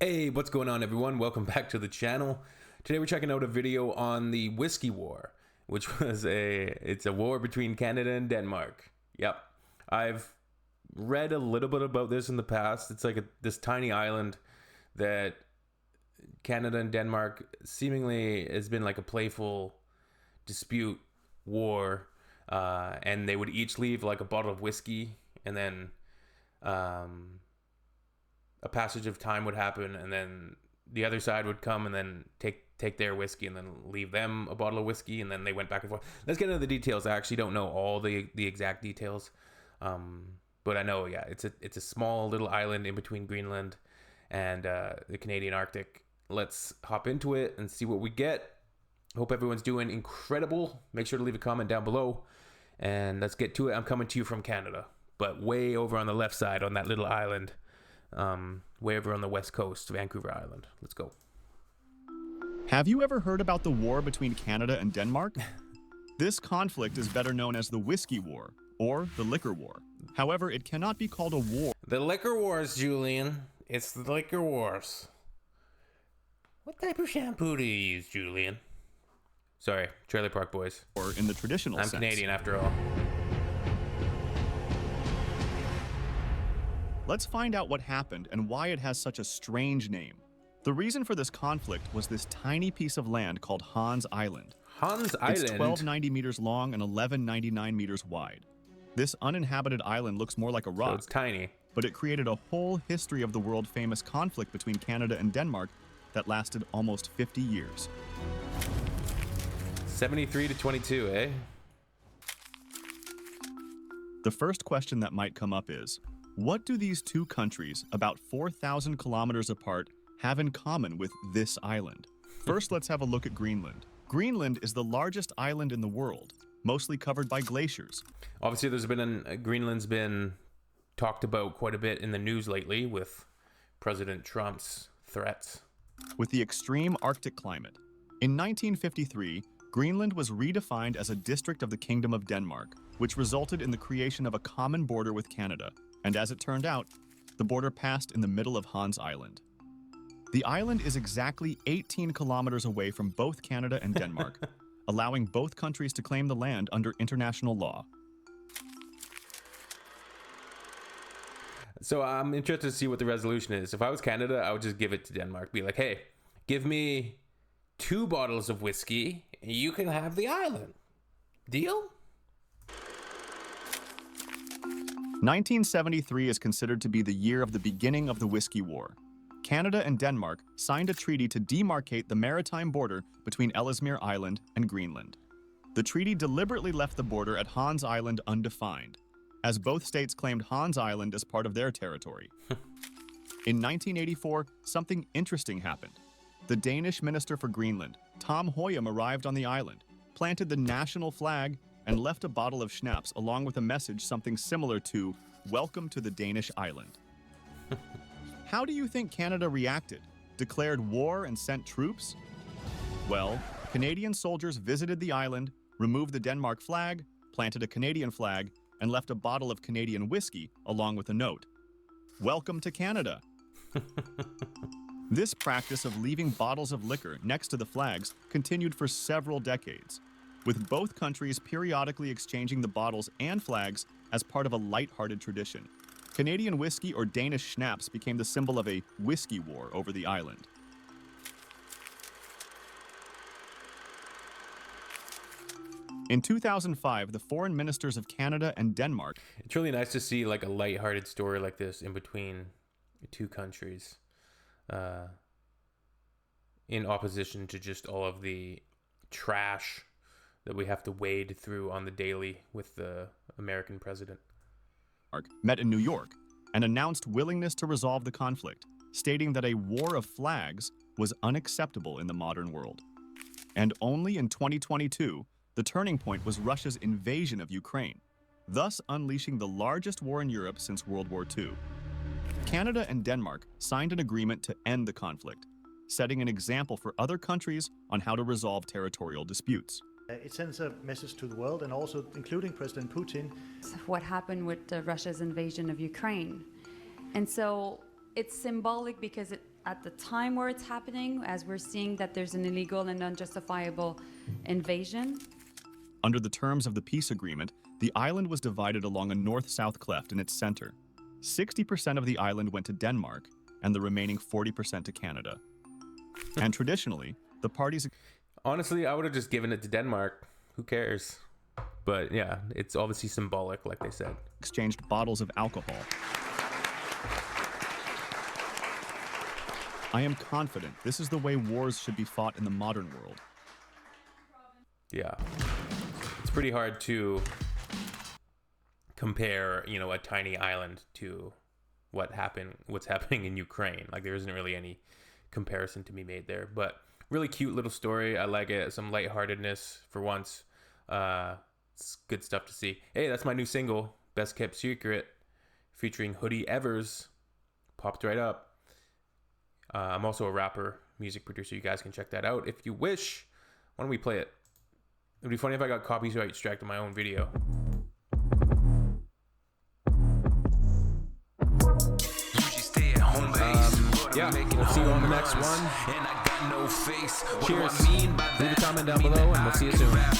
Hey, what's going on everyone? Welcome back to the channel. Today we're checking out a video on the Whisky War, which was it's a war between Canada and Denmark. Yep. I've read a little bit about this in the past. It's like this tiny island that Canada and Denmark seemingly has been like a playful dispute war, and they would each leave like a bottle of whiskey, and then a passage of time would happen, and then the other side would come and then take their whiskey and then leave them a bottle of whiskey, and then they went back and forth. Let's get into the details. I actually don't know all the exact details, but I know, yeah, it's a small little island in between Greenland and the Canadian Arctic. Let's hop into it and see what we get. Hope everyone's doing incredible. Make sure to leave a comment down below, and let's get to it. I'm coming to you from Canada, but way over on the left side on that little island. Way over on the west coast, Vancouver Island. Let's go. Have you ever heard about the war between Canada and Denmark? This conflict is better known as the Whisky War, or the Liquor War. However, it cannot be called a war. The Liquor Wars, Julian. It's the Liquor Wars. What type of shampoo do you use, Julian? Sorry, Trailer Park Boys. Or in the traditional sense. I'm Canadian after all. Let's find out what happened and why it has such a strange name. The reason for this conflict was this tiny piece of land called Hans Island. Hans It's Island? 1290 meters long and 1199 meters wide. This uninhabited island looks more like a rock. So it's tiny. But it created a whole history of the world-famous conflict between Canada and Denmark that lasted almost 50 years. 73 to 22, eh? The first question that might come up is, what do these two countries, about 4,000 kilometers apart, have in common with this island? First, let's have a look at Greenland. Greenland is the largest island in the world, mostly covered by glaciers. Obviously, Greenland's been talked about quite a bit in the news lately with President Trump's threats. With the extreme Arctic climate. In 1953, Greenland was redefined as a district of the Kingdom of Denmark, which resulted in the creation of a common border with Canada. And as it turned out, the border passed in the middle of Hans Island. The island is exactly 18 kilometers away from both Canada and Denmark, allowing both countries to claim the land under international law. So I'm interested to see what the resolution is. If I was Canada, I would just give it to Denmark. Be like, hey, give me 2 bottles of whiskey, and you can have the island. Deal? 1973 is considered to be the year of the beginning of the Whisky War. Canada and Denmark signed a treaty to demarcate the maritime border between Ellesmere Island and Greenland. The treaty deliberately left the border at Hans Island undefined, as both states claimed Hans Island as part of their territory. In 1984, something interesting happened. The Danish minister for Greenland, Tom Høyem, arrived on the island, planted the national flag, and left a bottle of schnapps along with a message something similar to, "Welcome to the Danish island." How do you think Canada reacted? Declared war and sent troops? Well, Canadian soldiers visited the island, removed the Denmark flag, planted a Canadian flag, and left a bottle of Canadian whiskey along with a note. "Welcome to Canada." This practice of leaving bottles of liquor next to the flags continued for several decades, with both countries periodically exchanging the bottles and flags as part of a light-hearted tradition. Canadian whiskey or Danish schnapps became the symbol of a whiskey war over the island. In 2005, the foreign ministers of Canada and Denmark... It's really nice to see like a light-hearted story like this in between two countries, in opposition to just all of the trash that we have to wade through on the daily with the American president. Met in New York and announced willingness to resolve the conflict, stating that a war of flags was unacceptable in the modern world. And only in 2022, the turning point was Russia's invasion of Ukraine, thus unleashing the largest war in Europe since World War II. Canada and Denmark signed an agreement to end the conflict, setting an example for other countries on how to resolve territorial disputes. It sends a message to the world, and also including President Putin. What happened with Russia's invasion of Ukraine. And so it's symbolic because it at the time where it's happening, as we're seeing that there's an illegal and unjustifiable invasion. Under the terms of the peace agreement, the island was divided along a north-south cleft in its center. 60% of the island went to Denmark, and the remaining 40% to Canada. And traditionally, the parties... Honestly, I would have just given it to Denmark. Who cares? But yeah, it's obviously symbolic, like they said. ...exchanged bottles of alcohol. I am confident this is the way wars should be fought in the modern world. Yeah. It's pretty hard to compare, you know, a tiny island to what's happening in Ukraine. Like, there isn't really any comparison to be made there. But really cute little story. I like it. Some lightheartedness for once. It's good stuff to see. Hey, that's my new single, Best Kept Secret, featuring Hoodie Evers. Popped right up. I'm also a rapper, music producer. You guys can check that out if you wish. Why don't we play it? It would be funny if I got copyright striked on my own video. Yeah, we'll see you on the next one. Cheers. Leave a comment down below, and we'll see you soon.